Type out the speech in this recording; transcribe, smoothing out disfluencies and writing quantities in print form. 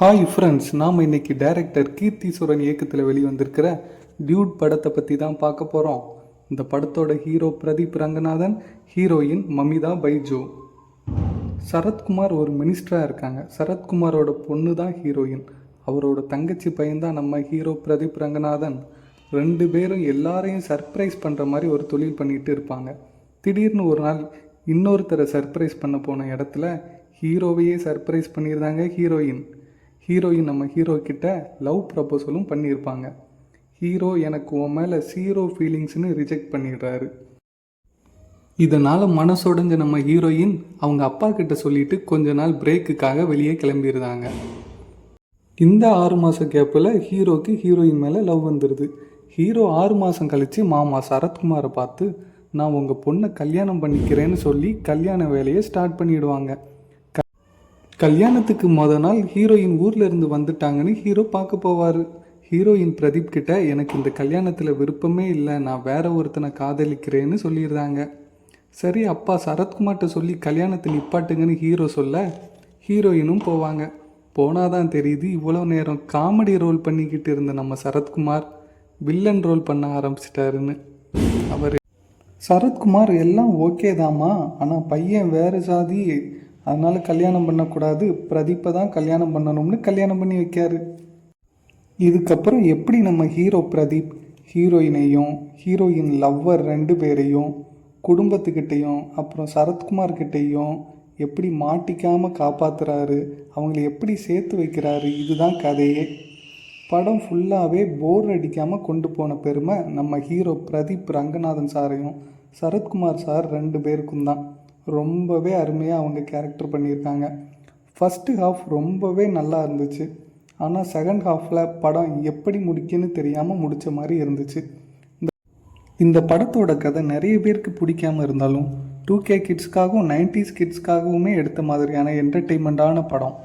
Hi friends, நாம் இன்னைக்கு director கீர்த்திசுரன் இயக்கத்தில் வெளிவந்திருக்கிற டியூட் படத்தை பற்றி தான் பார்க்க போகிறோம். இந்த படத்தோட ஹீரோ பிரதீப் ரங்கநாதன், ஹீரோயின் மமிதா பைஜு. சரத்குமார் ஒரு மினிஸ்டராக இருக்காங்க. சரத்குமாரோட பொண்ணு தான் ஹீரோயின். அவரோட தங்கச்சி பையன் தான் நம்ம ஹீரோ பிரதீப் ரங்கநாதன். ரெண்டு பேரும் எல்லாரையும் சர்ப்ரைஸ் பண்ணுற மாதிரி ஒரு தொழில் பண்ணிகிட்டு இருப்பாங்க. திடீர்னு ஒரு நாள் இன்னொருத்தரை சர்ப்ரைஸ் பண்ண போன இடத்துல ஹீரோவையே சர்ப்ரைஸ் பண்ணியிருந்தாங்க ஹீரோயின். நம்ம ஹீரோ கிட்ட லவ் ப்ரப்போசலும் பண்ணியிருப்பாங்க. ஹீரோ எனக்கு உன் மேலே 0 ஃபீலிங்ஸ்னு ரிஜெக்ட் பண்ணிடுறாரு. இதனால் மனசொடைஞ்ச நம்ம ஹீரோயின் அவங்க அப்பா கிட்ட சொல்லிட்டு கொஞ்ச நாள் பிரேக்குக்காக வெளியே கிளம்பிடுறாங்க. இந்த 6 மாத கேப்பில் ஹீரோக்கு ஹீரோயின் மேலே லவ் வந்துடுது. ஹீரோ 6 மாதம் கழித்து மாமா சரத்குமாரை பார்த்து நான் உங்கள் பொண்ணை கல்யாணம் பண்ணிக்கிறேன்னு சொல்லி கல்யாண வேலையை ஸ்டார்ட் பண்ணிடுவாங்க. கல்யாணத்துக்கு நாள் ஹீரோயின் ஊரில் இருந்து வந்துட்டாங்கன்னு ஹீரோ பார்க்க போவார். ஹீரோயின் பிரதீப் கிட்ட எனக்கு இந்த கல்யாணத்தில் விருப்பமே இல்லை, நான் வேற ஒருத்தனை காதலிக்கிறேன்னு சொல்லிடுறாங்க. சரி, அப்பா சரத்குமார்கிட்ட சொல்லி கல்யாணத்தை நிப்பாட்டுங்கன்னு ஹீரோ சொல்ல ஹீரோயினும் போவாங்க. போனாதான் தெரியுது இவ்வளோ நேரம் காமெடி ரோல் பண்ணிக்கிட்டு இருந்த நம்ம சரத்குமார் வில்லன் ரோல் பண்ண ஆரம்பிச்சிட்டாருன்னு. அவர் சரத்குமார் எல்லாம் ஓகே தாம்மா, ஆனால் பையன் வேறு சாதி, அதனால் கல்யாணம் பண்ணக்கூடாது, பிரதீப்பை தான் கல்யாணம் பண்ணணும்னு கல்யாணம் பண்ணி வைக்காரு. இதுக்கப்புறம் எப்படி நம்ம ஹீரோ பிரதீப் ஹீரோயினையும் ஹீரோயின் லவ்வர் 2 பேரையும் குடும்பத்துக்கிட்டையும் அப்புறம் சரத்குமார்கிட்டையும் எப்படி மாட்டிக்காமல் காப்பாற்றுறாரு, அவங்கள எப்படி சேர்த்து வைக்கிறாரு, இதுதான் கதையே. படம் ஃபுல்லாகவே போர் அடிக்காமல் கொண்டு போன பெருமை நம்ம ஹீரோ பிரதீப் ரங்கநாதன் சாரையும் சரத்குமார் சார் 2 பேருக்கும் தான். ரொம்பவே அருமையாக அவங்க கேரக்டர் பண்ணியிருக்காங்க. ஃபஸ்ட்டு ஹாஃப் ரொம்பவே நல்லா இருந்துச்சு, ஆனால் செகண்ட் ஹாஃபில் படம் எப்படி முடிக்குன்னு தெரியாமல் முடித்த மாதிரி இருந்துச்சு. இந்த படத்தோட கதை நிறைய பேருக்கு பிடிக்காமல் இருந்தாலும் 2K கிட்ஸ்க்காகவும் 90s கிட்ஸ்க்காகவுமே எடுத்த மாதிரியான என்டர்டெயின்மெண்ட்டான படம்.